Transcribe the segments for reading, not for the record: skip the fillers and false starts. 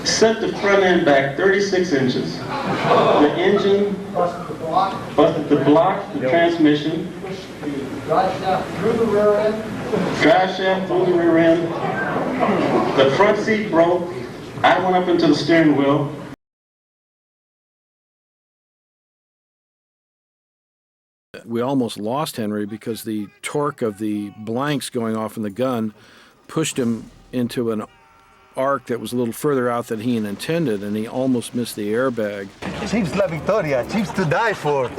Set the front end back 36 inches. The engine busted the block, the transmission. Drive shaft through the rear end. Drive shaft through the rear end. The front seat broke. I went up into the steering wheel. We almost lost Henry because the torque of the blanks going off in the gun pushed him into an arc that was a little further out than he had intended, and he almost missed the airbag. Chiefs La Victoria, Chiefs to die for.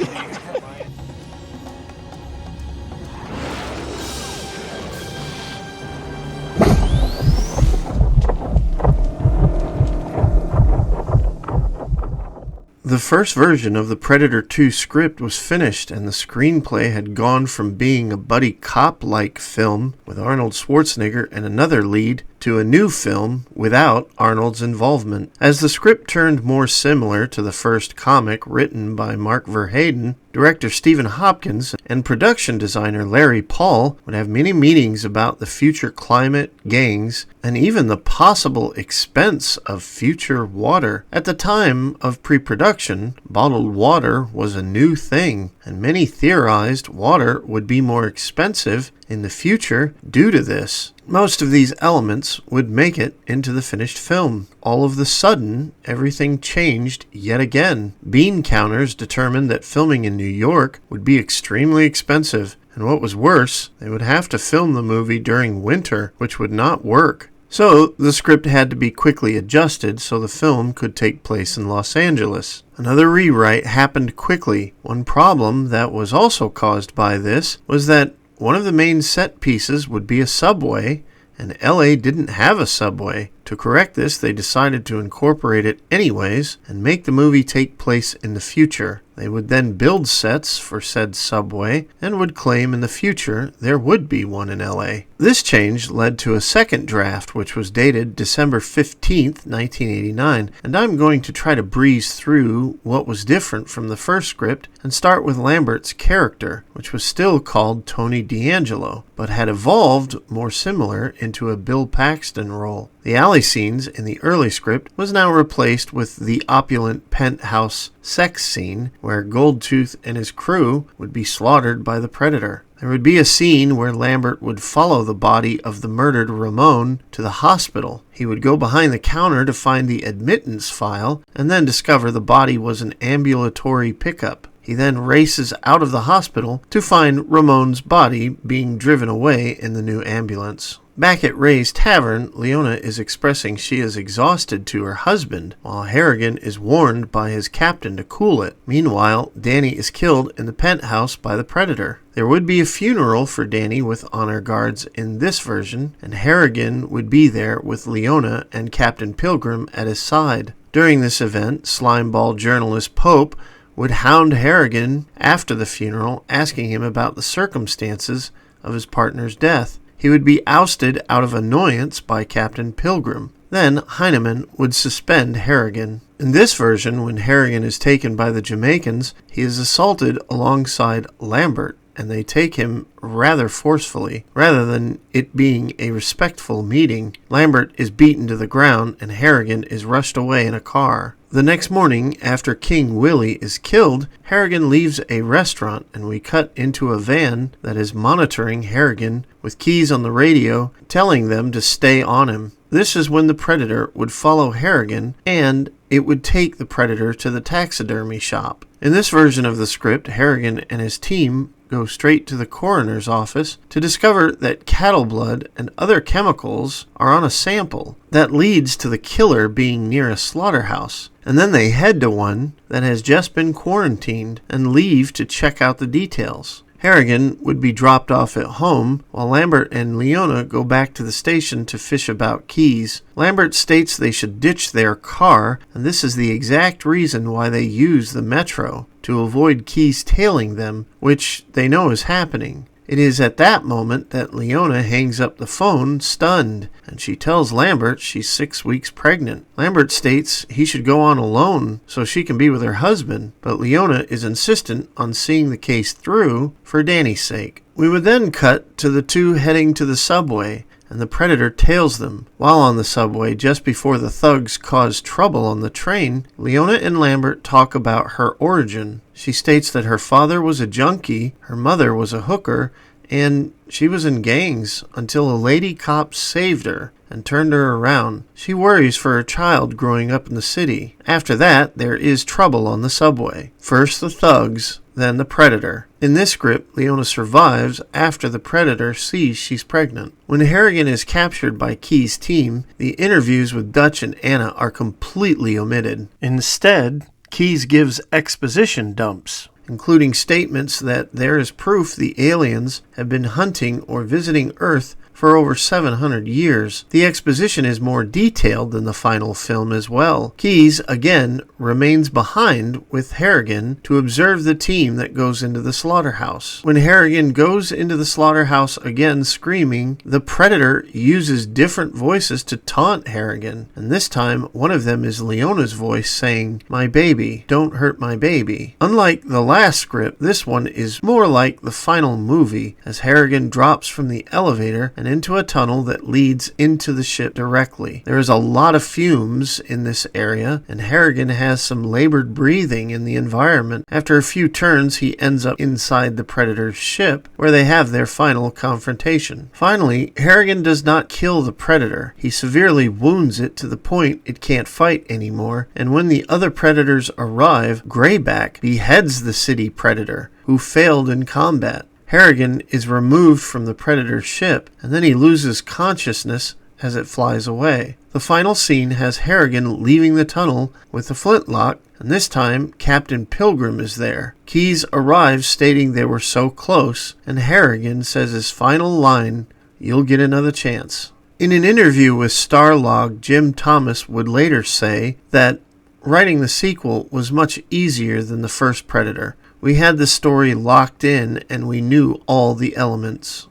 The first version of the Predator 2 script was finished, and the screenplay had gone from being a buddy cop-like film with Arnold Schwarzenegger and another lead to a new film without Arnold's involvement. As the script turned more similar to the first comic written by Mark Verheiden, director Stephen Hopkins and production designer Larry Paul would have many meetings about the future climate, gangs, and even the possible expense of future water. At the time of pre-production, bottled water was a new thing, and many theorized water would be more expensive in the future due to this. Most of these elements would make it into the finished film. All of the sudden, everything changed yet again. Bean counters determined that filming in New York would be extremely expensive, and what was worse, they would have to film the movie during winter, which would not work. So the script had to be quickly adjusted so the film could take place in Los Angeles. Another rewrite happened quickly. One problem that was also caused by this was that one of the main set pieces would be a subway, and LA didn't have a subway. To correct this, they decided to incorporate it anyways and make the movie take place in the future. They would then build sets for said subway and would claim in the future there would be one in LA. This change led to a second draft, which was dated December 15th, 1989, and I'm going to try to breeze through what was different from the first script and start with Lambert's character, which was still called Tony D'Angelo, but had evolved more similar into a Bill Paxton role. The alley scenes in the early script was now replaced with the opulent penthouse sex scene where Goldtooth and his crew would be slaughtered by the Predator. There would be a scene where Lambert would follow the body of the murdered Ramon to the hospital. He would go behind the counter to find the admittance file and then discover the body was an ambulatory pickup. He then races out of the hospital to find Ramon's body being driven away in the new ambulance. Back at Ray's Tavern, Leona is expressing she is exhausted to her husband, while Harrigan is warned by his captain to cool it. Meanwhile, Danny is killed in the penthouse by the Predator. There would be a funeral for Danny with honor guards in this version, and Harrigan would be there with Leona and Captain Pilgrim at his side. During this event, slimeball journalist Pope would hound Harrigan after the funeral, asking him about the circumstances of his partner's death. He would be ousted out of annoyance by Captain Pilgrim. Then Heineman would suspend Harrigan. In this version, when Harrigan is taken by the Jamaicans, he is assaulted alongside Lambert, and they take him rather forcefully. Rather than it being a respectful meeting, Lambert is beaten to the ground and Harrigan is rushed away in a car. The next morning, after King Willie is killed, Harrigan leaves a restaurant, and we cut into a van that is monitoring Harrigan with keys on the radio telling them to stay on him. This is when the Predator would follow Harrigan, and it would take the Predator to the taxidermy shop. In this version of the script, Harrigan and his team go straight to the coroner's office to discover that cattle blood and other chemicals are on a sample. That leads to the killer being near a slaughterhouse. And then they head to one that has just been quarantined and leave to check out the details. Harrigan would be dropped off at home, while Lambert and Leona go back to the station to fish about keys. Lambert states they should ditch their car, and this is the exact reason why they use the Metro, to avoid Keys tailing them, which they know is happening. It is at that moment that Leona hangs up the phone, stunned, and she tells Lambert she's 6 weeks pregnant. Lambert states he should go on alone so she can be with her husband, but Leona is insistent on seeing the case through for Danny's sake. We would then cut to the two heading to the subway, and the Predator tails them. While on the subway, just before the thugs cause trouble on the train, Leona and Lambert talk about her origin. She states that her father was a junkie, her mother was a hooker, and she was in gangs until a lady cop saved her and turned her around. She worries for her child growing up in the city. After that, there is trouble on the subway. First the thugs, then the Predator. In this script, Leona survives after the Predator sees she's pregnant. When Harrigan is captured by Key's team, the interviews with Dutch and Anna are completely omitted. Instead, Keyes gives exposition dumps, including statements that there is proof the aliens have been hunting or visiting Earth for over 700 years. The exposition is more detailed than the final film as well. Keyes, again, remains behind with Harrigan to observe the team that goes into the slaughterhouse. When Harrigan goes into the slaughterhouse again screaming, the Predator uses different voices to taunt Harrigan, and this time one of them is Leona's voice saying, "My baby, don't hurt my baby." Unlike the last script, this one is more like the final movie, as Harrigan drops from the elevator and into a tunnel that leads into the ship directly. There is a lot of fumes in this area, and Harrigan has some labored breathing in the environment. After a few turns, he ends up inside the Predator's ship, where they have their final confrontation. Finally, Harrigan does not kill the Predator. He severely wounds it to the point it can't fight anymore, and when the other Predators arrive, Greyback beheads the city Predator, who failed in combat. Harrigan is removed from the Predator's ship, and then he loses consciousness as it flies away. The final scene has Harrigan leaving the tunnel with a flintlock, and this time Captain Pilgrim is there. Keyes arrives stating they were so close, and Harrigan says his final line, "You'll get another chance." In an interview with Starlog, Jim Thomas would later say that writing the sequel was much easier than the first Predator. We had the story locked in and we knew all the elements.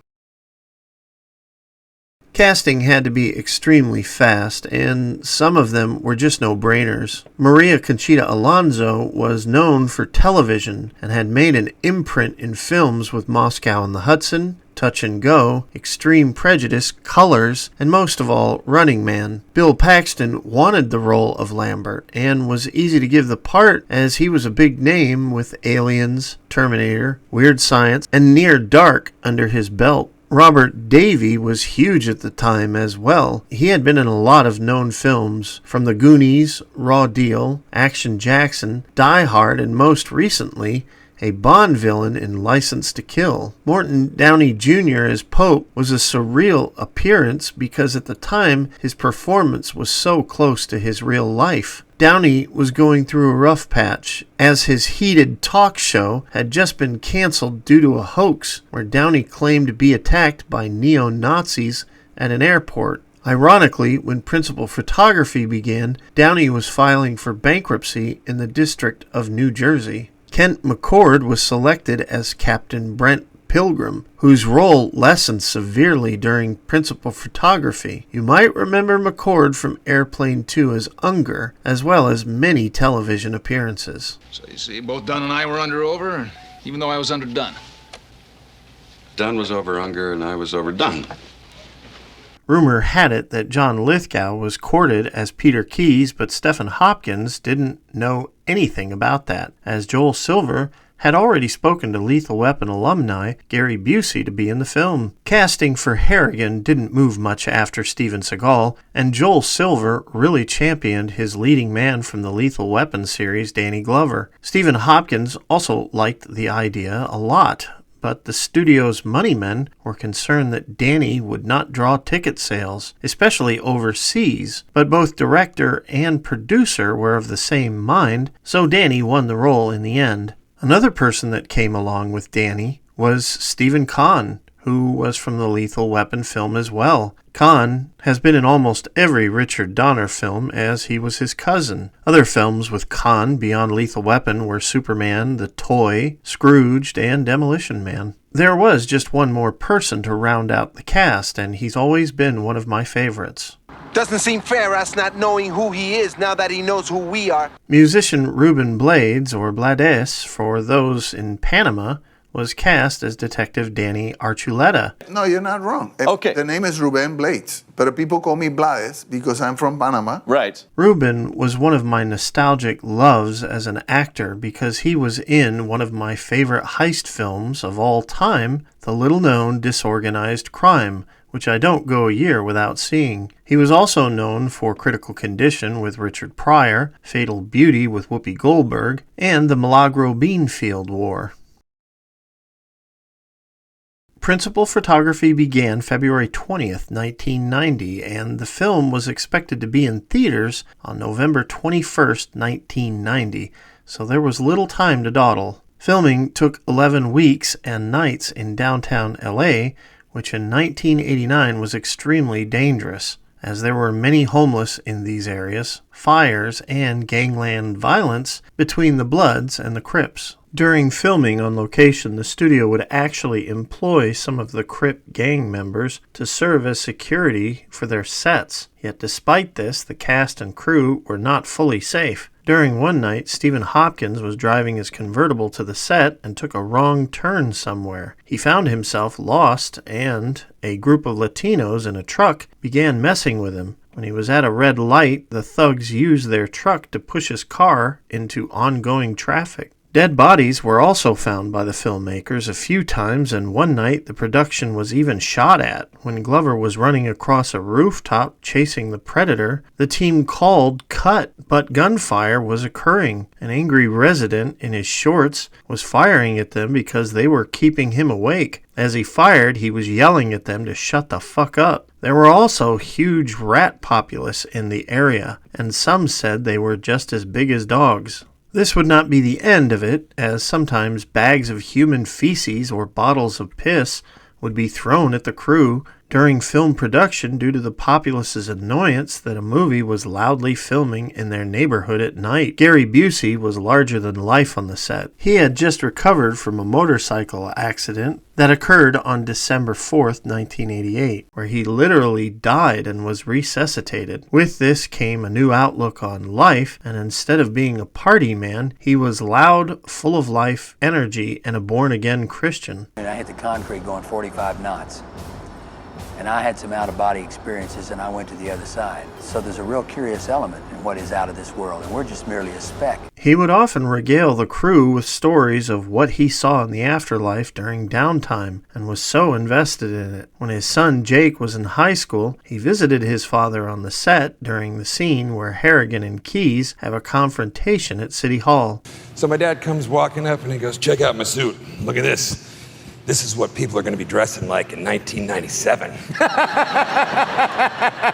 Casting had to be extremely fast, and some of them were just no-brainers. Maria Conchita Alonso was known for television and had made an imprint in films with Moscow on the Hudson, Touch and Go, Extreme Prejudice, Colors, and most of all, Running Man. Bill Paxton wanted the role of Lambert and was easy to give the part as he was a big name with Aliens, Terminator, Weird Science, and Near Dark under his belt. Robert Davi was huge at the time as well. He had been in a lot of known films, from The Goonies, Raw Deal, Action Jackson, Die Hard, and most recently, a Bond villain in License to Kill. Morton Downey Jr. as Pope was a surreal appearance because at the time his performance was so close to his real life. Downey was going through a rough patch, as his heated talk show had just been canceled due to a hoax where Downey claimed to be attacked by neo-Nazis at an airport. Ironically, when principal photography began, Downey was filing for bankruptcy in the District of New Jersey. Kent McCord was selected as Captain Brent Pilgrim, whose role lessened severely during principal photography. You might remember McCord from Airplane 2 as Unger, as well as many television appearances. So you see, both Dunn and I were over, even though I was underdone. Dunn was over Unger and I was overdone. Rumor had it that John Lithgow was courted as Peter Keyes, but Stephen Hopkins didn't know anything about that, as Joel Silver had already spoken to Lethal Weapon alumni Gary Busey to be in the film. Casting for Harrigan didn't move much after Steven Seagal, and Joel Silver really championed his leading man from the Lethal Weapon series, Danny Glover. Stephen Hopkins also liked the idea a lot, but the studio's moneymen were concerned that Danny would not draw ticket sales, especially overseas. But both director and producer were of the same mind, so Danny won the role in the end. Another person that came along with Danny was Stephen Kahn, who was from the Lethal Weapon film as well. Kahn has been in almost every Richard Donner film, as he was his cousin. Other films with Kahn beyond Lethal Weapon were Superman, The Toy, Scrooged, and Demolition Man. There was just one more person to round out the cast, and he's always been one of my favorites. Doesn't seem fair us not knowing who he is now that he knows who we are. Musician Ruben Blades, or Blades for those in Panama, was cast as Detective Danny Archuleta. No, you're not wrong. Okay. The name is Ruben Blades, but people call me Blades because I'm from Panama. Right. Ruben was one of my nostalgic loves as an actor because he was in one of my favorite heist films of all time, The Little-Known Disorganized Crime, which I don't go a year without seeing. He was also known for Critical Condition with Richard Pryor, Fatal Beauty with Whoopi Goldberg, and the Milagro Beanfield War. Principal photography began February 20th, 1990, and the film was expected to be in theaters on November 21st, 1990, so there was little time to dawdle. Filming took 11 weeks and nights in downtown LA, which in 1989 was extremely dangerous, as there were many homeless in these areas, fires, and gangland violence between the Bloods and the Crips. During filming on location, the studio would actually employ some of the Crip gang members to serve as security for their sets. Yet despite this, the cast and crew were not fully safe. During one night, Stephen Hopkins was driving his convertible to the set and took a wrong turn somewhere. He found himself lost, and a group of Latinos in a truck began messing with him. When he was at a red light, the thugs used their truck to push his car into ongoing traffic. Dead bodies were also found by the filmmakers a few times, and one night the production was even shot at. When Glover was running across a rooftop chasing the Predator, the team called cut, but gunfire was occurring. An angry resident in his shorts was firing at them because they were keeping him awake. As he fired, he was yelling at them to shut the fuck up. There were also huge rat populace in the area, and some said they were just as big as dogs. This would not be the end of it, as sometimes bags of human feces or bottles of piss would be thrown at the crew during film production due to the populace's annoyance that a movie was loudly filming in their neighborhood at night. Gary Busey was larger than life on the set. He had just recovered from a motorcycle accident that occurred on December 4th, 1988, where he literally died and was resuscitated. With this came a new outlook on life, and instead of being a party man, he was loud, full of life, energy, and a born-again Christian. I hit the concrete going 45 knots. And I had some out-of-body experiences, and I went to the other side. So there's a real curious element in what is out of this world, and we're just merely a speck. He would often regale the crew with stories of what he saw in the afterlife during downtime, and was so invested in it. When his son Jake was in high school, he visited his father on the set during the scene where Harrigan and Keyes have a confrontation at City Hall. So my dad comes walking up and he goes, "Check out my suit. Look at this. This is what people are going to be dressing like in 1997.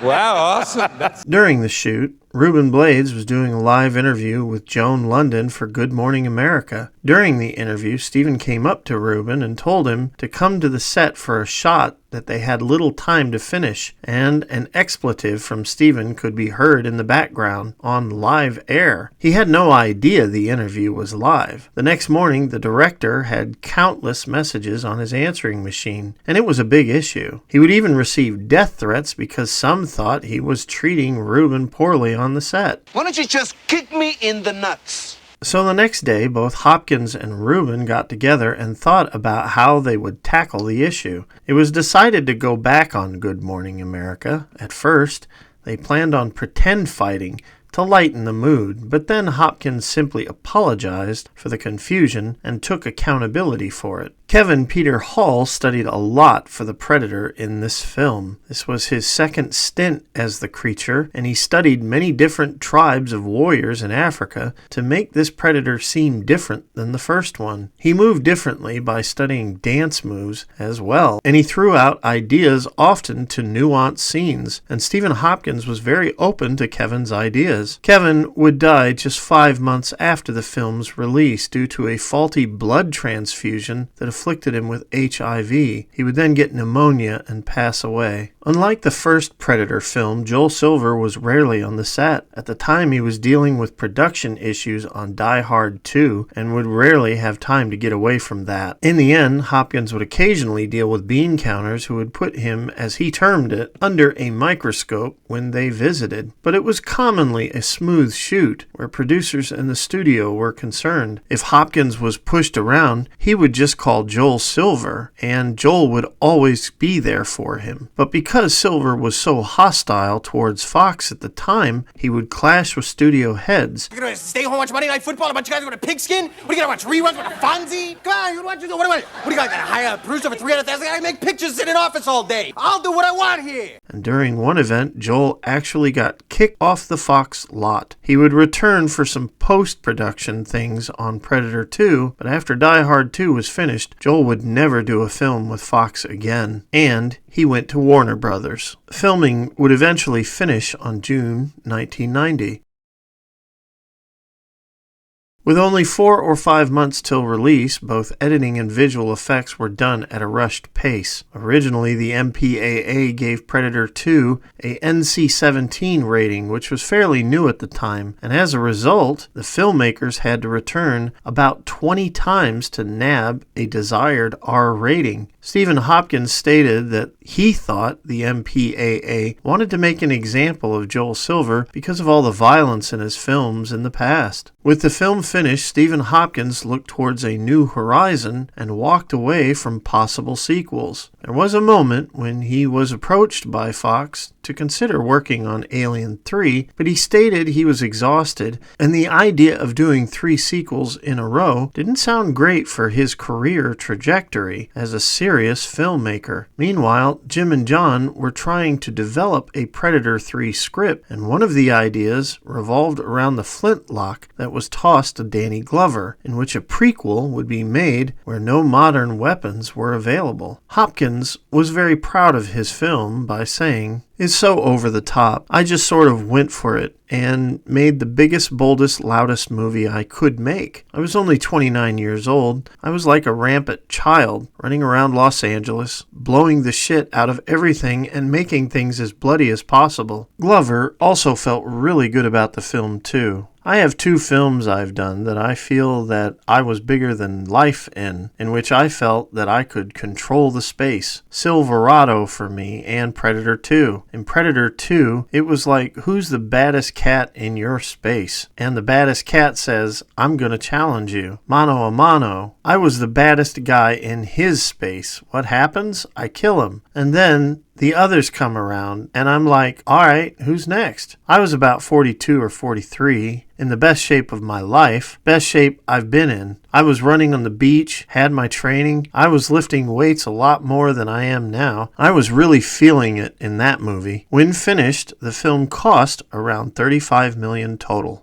Wow, awesome. During the shoot, Ruben Blades was doing a live interview with Joan London for Good Morning America. During the interview, Stephen came up to Ruben and told him to come to the set for a shot that they had little time to finish, and an expletive from Stephen could be heard in the background on live air. He had no idea the interview was live. The next morning, the director had countless messages on his answering machine, and it was a big issue. He would even receive death threats because some thought he was treating Ruben poorly on the set. Why don't you just kick me in the nuts? So the next day, both Hopkins and Ruben got together and thought about how they would tackle the issue. It was decided to go back on Good Morning America. At first, they planned on pretend fighting to lighten the mood, but then Hopkins simply apologized for the confusion and took accountability for it. Kevin Peter Hall studied a lot for the Predator in this film. This was his second stint as the creature, and he studied many different tribes of warriors in Africa to make this Predator seem different than the first one. He moved differently by studying dance moves as well, and he threw out ideas often to nuanced scenes, and Stephen Hopkins was very open to Kevin's ideas. Kevin would die just 5 months after the film's release due to a faulty blood transfusion that afflicted him with HIV. He would then get pneumonia and pass away. Unlike the first Predator film, Joel Silver was rarely on the set. At the time, he was dealing with production issues on Die Hard 2 and would rarely have time to get away from that. In the end, Hopkins would occasionally deal with bean counters who would put him, as he termed it, under a microscope when they visited. But it was commonly a smooth shoot where producers in the studio were concerned. If Hopkins was pushed around, he would just call called Joel Silver, and Joel would always be there for him. But because Silver was so hostile towards Fox at the time, he would clash with studio heads. You're gonna stay home and watch Monday Night Football? A bunch of guys are gonna pigskin? What are you gonna watch reruns with a Fonzie? Come on, what do you got? Gotta hire a producer for $300,000? I make pictures in an office all day. I'll do what I want here. And during one event, Joel actually got kicked off the Fox lot. He would return for some post-production things on Predator 2, but after Die Hard 2 was finished, Joel would never do a film with Fox again, and he went to Warner Brothers. Filming would eventually finish on June 1990. With only 4 or 5 months till release, both editing and visual effects were done at a rushed pace. Originally, the MPAA gave Predator 2 a NC-17 rating, which was fairly new at the time, and as a result, the filmmakers had to return about 20 times to nab a desired R rating. Stephen Hopkins stated that he thought the MPAA wanted to make an example of Joel Silver because of all the violence in his films in the past. With the film finished, Stephen Hopkins looked towards a new horizon and walked away from possible sequels. There was a moment when he was approached by Fox to consider working on Alien 3, but he stated he was exhausted, and the idea of doing 3 sequels in a row didn't sound great for his career trajectory as a serious filmmaker. Meanwhile, Jim and John were trying to develop a Predator 3 script, and one of the ideas revolved around the flintlock that was tossed to Danny Glover, in which a prequel would be made where no modern weapons were available. Hopkins was very proud of his film by saying, "It's so over the top. I just sort of went for it and made the biggest, boldest, loudest movie I could make. I was only 29 years old. I was like a rampant child, running around Los Angeles, blowing the shit out of everything and making things as bloody as possible." Glover also felt really good about the film too. "I have 2 films I've done that I feel that I was bigger than life in which I felt that I could control the space. Silverado for me and Predator 2. In Predator 2, it was like, who's the baddest cat in your space? And the baddest cat says, I'm gonna challenge you. Mano a mano. I was the baddest guy in his space. What happens? I kill him. And then the others come around, and I'm like, alright, who's next? I was about 42 or 43, in the best shape of my life, best shape I've been in. I was running on the beach, had my training. I was lifting weights a lot more than I am now. I was really feeling it in that movie." When finished, the film cost around $35 million total.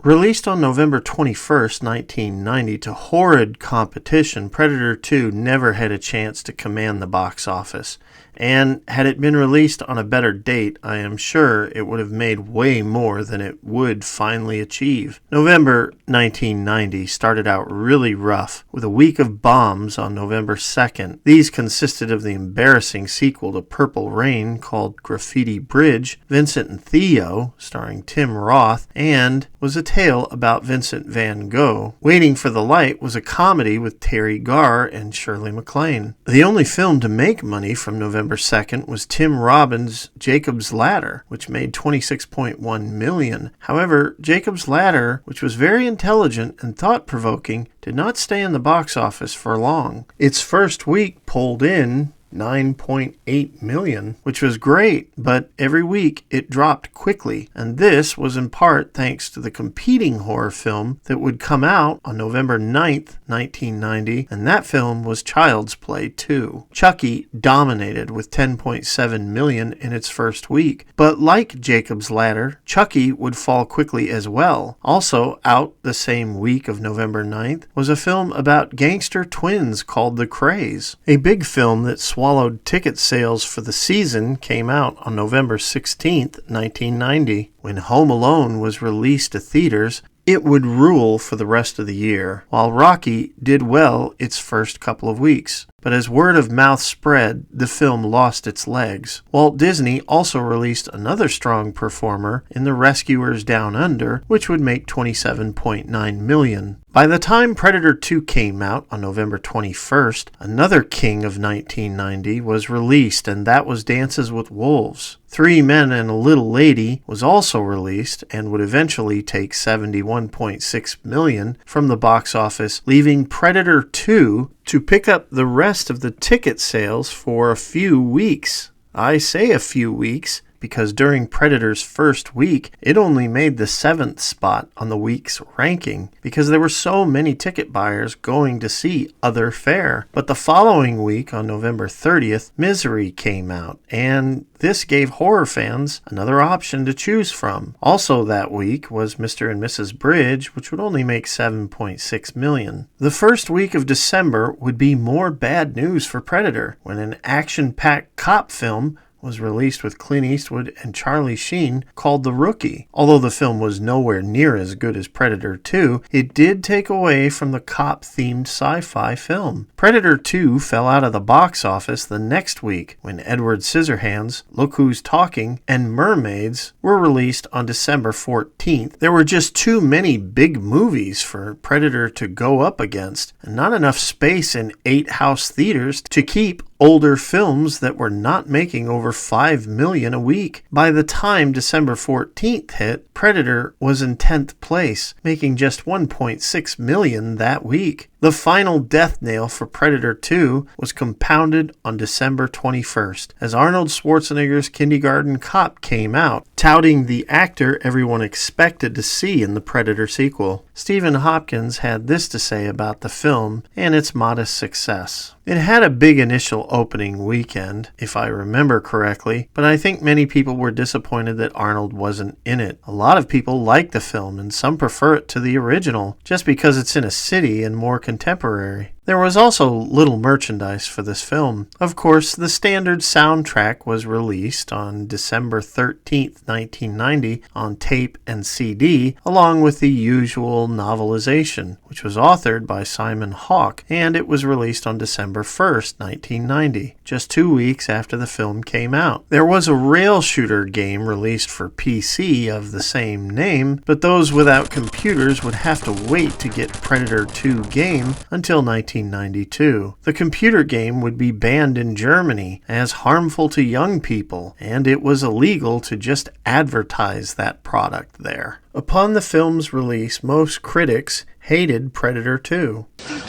Released on November 21st, 1990 to horrid competition, Predator 2 never had a chance to command the box office. And had it been released on a better date, I am sure it would have made way more than it would finally achieve. November 1990 started out really rough, with a week of bombs on November 2nd. These consisted of the embarrassing sequel to Purple Rain called Graffiti Bridge, Vincent and Theo, starring Tim Roth, and was a tale about Vincent van Gogh. Waiting for the Light was a comedy with Terry Garr and Shirley MacLaine. The only film to make money from November 2nd was Tim Robbins' Jacob's Ladder, which made $26.1 million. However, Jacob's Ladder, which was very intelligent and thought-provoking, did not stay in the box office for long. Its first week pulled in $9.8 million, which was great, but every week it dropped quickly, and this was in part thanks to the competing horror film that would come out on November 9th, 1990, and that film was Child's Play 2. Chucky dominated with $10.7 million in its first week, but like Jacob's Ladder, Chucky would fall quickly as well. Also out the same week of November 9th was a film about gangster twins called The Krays. A big film that swallowed ticket sales for the season came out on November 16th, 1990. When Home Alone was released to theaters, it would rule for the rest of the year, while Rocky did well its first couple of weeks. but as word of mouth spread, the film lost its legs. Walt Disney also released another strong performer in The Rescuers Down Under, which would make $27.9 million. By the time Predator 2 came out on November 21st, another king of 1990 was released, and that was Dances with Wolves. 3 Men and a Little Lady was also released and would eventually take $71.6 million from the box office, leaving Predator 2 to pick up the rest of the ticket sales for a few weeks. I say a few weeks because during Predator's first week, it only made the 7th spot on the week's ranking because there were so many ticket buyers going to see Other Fare. But the following week, on November 30th, Misery came out, and this gave horror fans another option to choose from. Also that week was Mr. and Mrs. Bridge, which would only make $7.6 million. The first week of December would be more bad news for Predator, when an action-packed cop film was released with Clint Eastwood and Charlie Sheen called The Rookie. Although the film was nowhere near as good as Predator 2, it did take away from the cop-themed sci-fi film. Predator 2 fell out of the box office the next week when Edward Scissorhands, Look Who's Talking, and Mermaids were released on December 14th. There were just too many big movies for Predator to go up against, and not enough space in 8 house theaters to keep older films that were not making over $5 million a week. By the time December 14th hit, Predator was in 10th place, making just $1.6 million that week. The final death nail for Predator 2 was compounded on December 21st, as Arnold Schwarzenegger's Kindergarten Cop came out, touting the actor everyone expected to see in the Predator sequel. Stephen Hopkins had this to say about the film and its modest success. It had a big initial opening weekend, if I remember correctly, but I think many people were disappointed that Arnold wasn't in it. A lot of people like the film, and some prefer it to the original, just because it's in a city and more contemporary. There was also little merchandise for this film. Of course, the standard soundtrack was released on December 13th, 1990 on tape and CD, along with the usual novelization, which was authored by Simon Hawke, and it was released on December 1st, 1990, just 2 weeks after the film came out. There was a rail shooter game released for PC of the same name, but those without computers would have to wait to get Predator 2 game until 1992. The computer game would be banned in Germany as harmful to young people, and it was illegal to just advertise that product there. Upon the film's release, most critics hated Predator 2.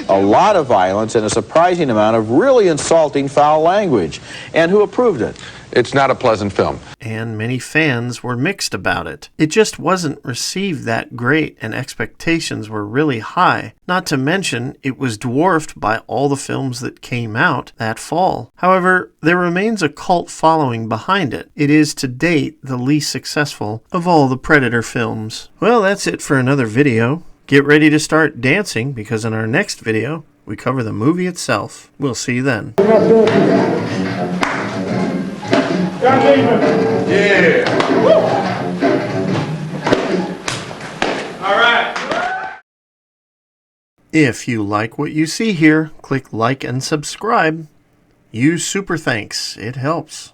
A lot of violence and a surprising amount of really insulting foul language. And who approved it? It's not a pleasant film. And many fans were mixed about it. It just wasn't received that great, and expectations were really high. Not to mention, it was dwarfed by all the films that came out that fall. However, there remains a cult following behind it. It is to date the least successful of all the Predator films. Well, that's it for another video. Get ready to start dancing, because in our next video, we cover the movie itself. We'll see you then. Yeah. All right. If you like what you see here, click like and subscribe. Use Super Thanks. It helps.